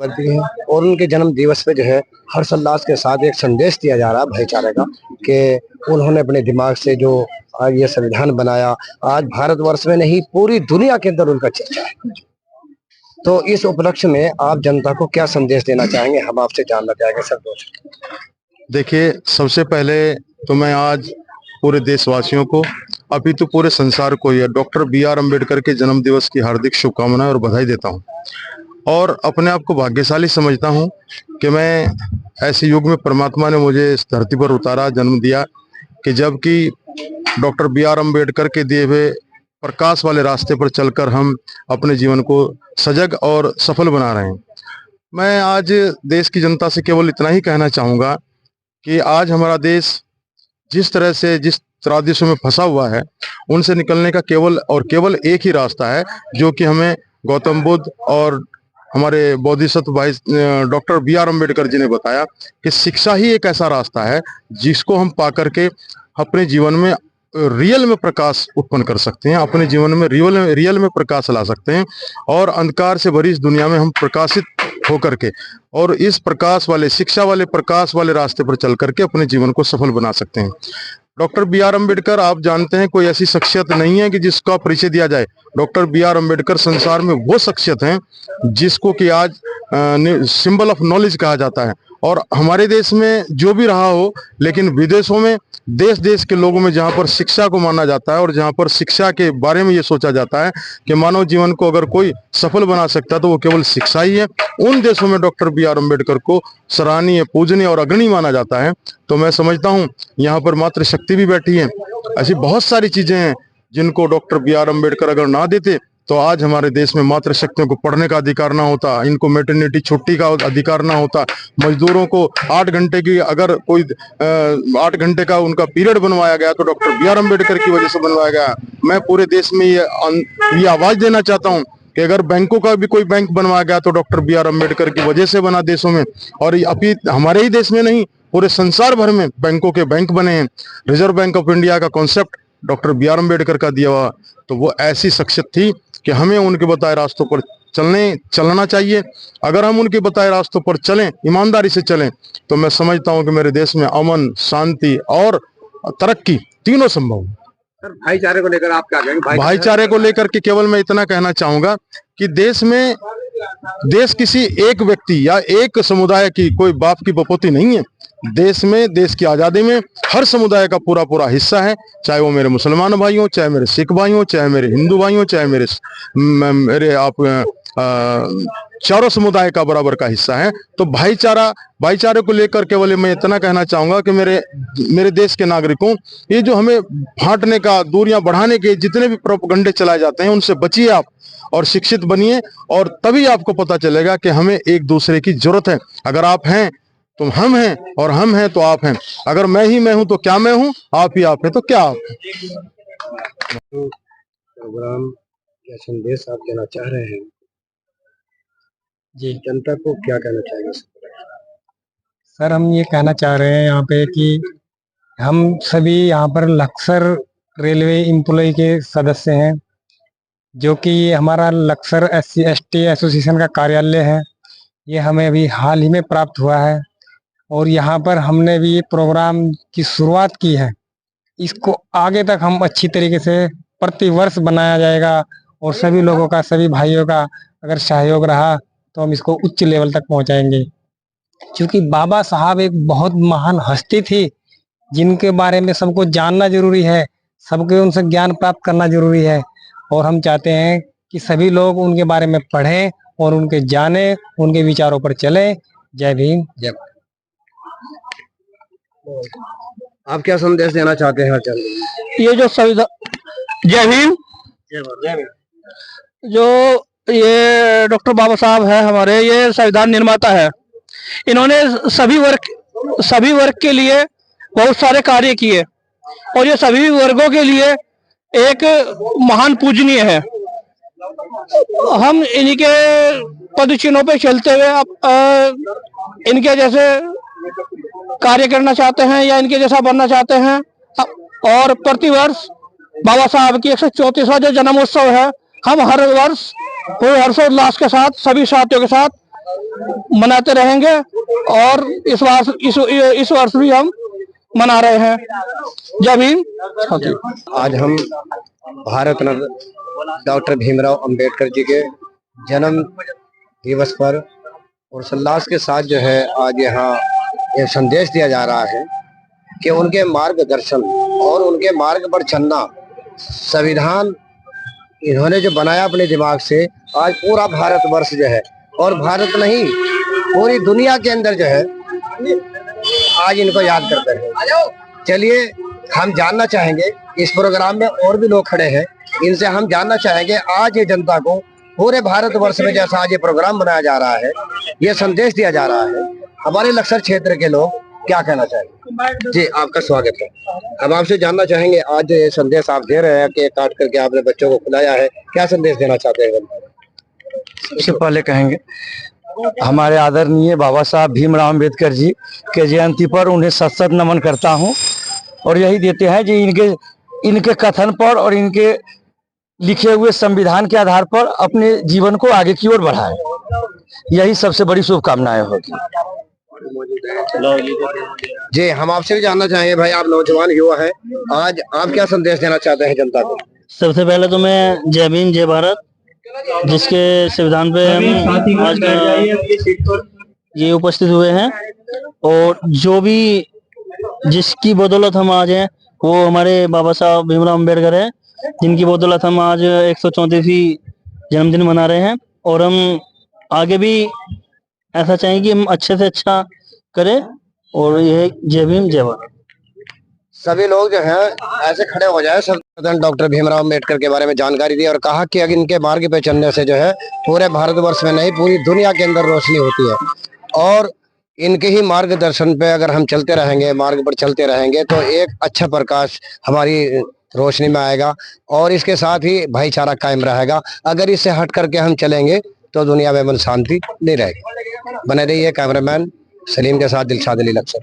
बढ़ती है और उनके जन्म दिवस पे जो है हर्षोल्लास के साथ एक संदेश दिया जा रहा है भाईचारे का कि उन्होंने अपने दिमाग से जो आज ये संविधान बनाया, आज भारतवर्ष में नहीं पूरी दुनिया के अंदर उनका चर्चा है। तो इस उपलक्ष्य में आप जनता को क्या संदेश देना चाहेंगे, हम आपसे जानना चाहेंगे सर। देखिए, सबसे पहले तो मैं आज पूरे देशवासियों को, अभी तो पूरे संसार को ये डॉक्टर बी.आर. अम्बेडकर के जन्म दिवस की हार्दिक शुभकामनाएं और बधाई देता हूं और अपने आप को भाग्यशाली समझता हूं कि मैं ऐसे युग में परमात्मा ने मुझे इस धरती पर उतारा, जन्म दिया कि जबकि डॉक्टर बी.आर. अम्बेडकर के दिए हुए प्रकाश वाले रास्ते पर चलकर हम अपने जीवन को सजग और सफल बना रहे हैं। मैं आज देश की जनता से केवल इतना ही कहना चाहूँगा कि आज हमारा देश जिस तरह से जिस त्रादिशों में फंसा हुआ है, उनसे निकलने का केवल एक ही रास्ता है, जो कि हमें गौतम बुद्ध और हमारे बोधिसत्व भाई डॉक्टर बी.आर. अम्बेडकर जी ने बताया कि शिक्षा ही एक ऐसा रास्ता है जिसको हम पा करके अपने जीवन में रियल में प्रकाश उत्पन्न कर सकते हैं, अपने जीवन में रियल में प्रकाश ला सकते हैं और अंधकार से भरी इस दुनिया में हम प्रकाशित होकर के और इस प्रकाश वाले, शिक्षा वाले, प्रकाश वाले रास्ते पर चल करके अपने जीवन को सफल बना सकते हैं। Doctor B R. अम्बेडकर, आप जानते हैं, कोई ऐसी शख्सियत नहीं है कि जिसका परिचय दिया जाए। Doctor B R. अम्बेडकर संसार में वो शख्सियत हैं जिसको कि आज सिंबल ऑफ नॉलेज कहा जाता है और हमारे देश में जो भी रहा हो, लेकिन विदेशों में देश देश के लोगों में जहाँ पर शिक्षा को माना जाता है और जहाँ पर शिक्षा के बारे में ये सोचा जाता है कि मानव जीवन को अगर कोई सफल बना सकता है तो वो केवल शिक्षा ही है, उन देशों में डॉक्टर बी.आर. अम्बेडकर को सराहनीय, पूजनीय और अग्रणी माना जाता है। तो मैं समझता हूँ यहाँ पर मातृशक्ति भी बैठी है। ऐसी बहुत सारी चीजें हैं जिनको डॉक्टर बी.आर. अम्बेडकर अगर ना देते तो आज हमारे देश में मातृशक्तियों को पढ़ने का अधिकार ना होता, इनको मैटरनिटी छुट्टी का अधिकार ना होता, मजदूरों को 8 घंटे की अगर कोई 8 घंटे का उनका पीरियड बनवाया गया तो डॉक्टर बी.आर. अम्बेडकर की वजह से बनवाया गया। मैं पूरे देश में ये आवाज देना चाहता हूँ कि अगर बैंकों का भी कोई बैंक बनवाया गया तो डॉक्टर बी.आर. अम्बेडकर की वजह से बना देशों में, और अभी हमारे ही देश में नहीं, पूरे संसार भर में बैंकों के बैंक बने हैं। रिजर्व बैंक ऑफ इंडिया का कॉन्सेप्ट डॉक्टर बी.आर. अम्बेडकर का दिया हुआ। तो वो ऐसी शख्सियत थी कि हमें उनके बताए रास्तों पर चलना चाहिए। अगर हम उनके बताए रास्तों पर चलें, ईमानदारी से चलें, तो मैं समझता हूं कि मेरे देश में अमन, शांति और तरक्की तीनों संभव है। सर, भाईचारे को लेकर आप क्या कहेंगे? भाईचारे को लेकर के केवल मैं इतना कहना चाहूंगा कि देश किसी एक व्यक्ति या एक समुदाय की कोई बाप की बपोती नहीं है। देश में, देश की आजादी में हर समुदाय का पूरा पूरा हिस्सा है, चाहे वो मेरे मुसलमान भाई हो, चाहे मेरे सिख भाई हो, चाहे मेरे हिंदू भाई हो, चाहे मेरे चारों समुदाय का बराबर का हिस्सा है। तो भाईचारे को लेकर केवल मैं इतना कहना चाहूंगा कि मेरे देश के नागरिकों, ये जो हमें बांटने का, दूरियां बढ़ाने के जितने भी प्रोपेगेंडे चलाए जाते हैं, उनसे बचिए आप और शिक्षित बनिए, और तभी आपको पता चलेगा कि हमें एक दूसरे की जरूरत है। अगर आप हैं तो हम हैं, और हम हैं तो आप हैं। अगर मैं हूं तो क्या मैं हूं, आप ही आप हैं तो क्या आप हैं। प्रोग्राम क्या संदेश आप देना चाह रहे हैं जी जनता को, क्या कहना चाहेंगे सर? हम ये कहना चाह रहे हैं यहाँ पे कि हम सभी यहाँ पर लक्सर रेलवे एम्प्लॉय के सदस्य हैं, जो कि ये हमारा लक्सर SC/ST एसोसिएशन का कार्यालय है। ये हमें अभी हाल ही में प्राप्त हुआ है और यहाँ पर हमने भी ये प्रोग्राम की शुरुआत की है। इसको आगे तक हम अच्छी तरीके से प्रति वर्ष बनाया जाएगा और सभी लोगों का, सभी भाइयों का अगर सहयोग रहा तो हम इसको उच्च लेवल तक पहुंचाएंगे। क्योंकि बाबा साहब एक बहुत महान हस्ती थी, जिनके बारे में सबको जानना जरूरी है, सबके उनसे ज्ञान प्राप्त करना जरूरी है, और हम चाहते हैं कि सभी लोग उनके बारे में पढ़ें और उनके जाने, उनके विचारों पर चलें। जय भीम, जय। आप क्या संदेश देना चाहते हैं? ये जो जय भीम, जो ये डॉक्टर बाबा साहब है हमारे, ये संविधान निर्माता है। इन्होंने सभी वर्ग के लिए बहुत सारे कार्य किए और ये सभी वर्गों के लिए एक महान पूजनीय है। हम इनके पद चिन्हों पे चलते हुए इनके जैसे कार्य करना चाहते हैं या इनके जैसा बनना चाहते हैं, और प्रतिवर्ष बाबा साहब की 134वां जो जन्मोत्सव है, हम हर वर्ष पूरे हर्षोल्लास के साथ सभी साथियों के साथ मनाते रहेंगे और इस वर्ष भी हम मना रहे हैं। जय भीम। आज हम भारत रत्न डॉक्टर भीमराव अंबेडकर जी के जन्म दिवस पर हर्षोल्लास के साथ जो है आज यहाँ एक संदेश दिया जा रहा है कि उनके मार्गदर्शन और उनके मार्ग पर चलना, संविधान इन्होंने जो बनाया अपने दिमाग से, आज पूरा भारतवर्ष जो है, और भारत नहीं पूरी दुनिया के अंदर जो है आज इनको याद करते हैं। चलिए हम जानना चाहेंगे, इस प्रोग्राम में और भी लोग खड़े हैं, इनसे हम जानना चाहेंगे आज ये जनता को पूरे भारतवर्ष में जैसा आज ये प्रोग्राम बनाया जा रहा है, ये संदेश दिया जा रहा है, हमारे लक्सर क्षेत्र के लोग क्या कहना चाहेंगे। जी आपका स्वागत है। हम आपसे जानना चाहेंगे आज ये संदेश आप दे रहे हैं, केक काट करके आपने बच्चों को खिलाया है, क्या संदेश देना चाहते हैं। सबसे पहले कहेंगे हमारे आदरणीय बाबा साहब भीमराव अंबेडकर जी के जयंती पर उन्हें सत सत नमन करता हूं, और यही देते हैं जी इनके कथन पर और इनके लिखे हुए संविधान के आधार पर अपने जीवन को आगे की ओर बढ़ाएं, यही सबसे बड़ी शुभकामनाएं होगी। जी हम आपसे भी जानना चाहेंगे भाई, आप नौजवान युवा हैं, आज आप क्या संदेश देना चाहते हैं जनता को। सबसे पहले तो मैं जय भीम जय भारत, जिसके संविधान पे हम आज ये उपस्थित हुए हैं, और जो भी जिसकी बदौलत हम आज हैं वो हमारे बाबा साहब भीमराव अंबेडकर है, जिनकी बदौलत हम आज 134वीं जन्मदिन मना रहे हैं। और हम आगे भी ऐसा चाहेंगे कि हम अच्छे से अच्छा करें, और यह जय भीम जय भारत। सभी लोग जो हैं ऐसे खड़े हो जाए, सब डॉक्टर भीमराव अंबेडकर के बारे में जानकारी दी और कहा कि अगर इनके मार्ग पे चलने से जो है पूरे भारतवर्ष में नहीं पूरी दुनिया के अंदर रोशनी होती है, और इनके ही मार्गदर्शन पे अगर हम चलते रहेंगे, मार्ग पर चलते रहेंगे, तो एक अच्छा प्रकाश हमारी रोशनी में आएगा और इसके साथ ही भाईचारा कायम रहेगा। अगर इससे हट करके हम चलेंगे तो दुनिया में अमन शांति नहीं रहेगी। बने रहिए कैमरामैन सलीम के साथ दिलशाद अली लक्सर।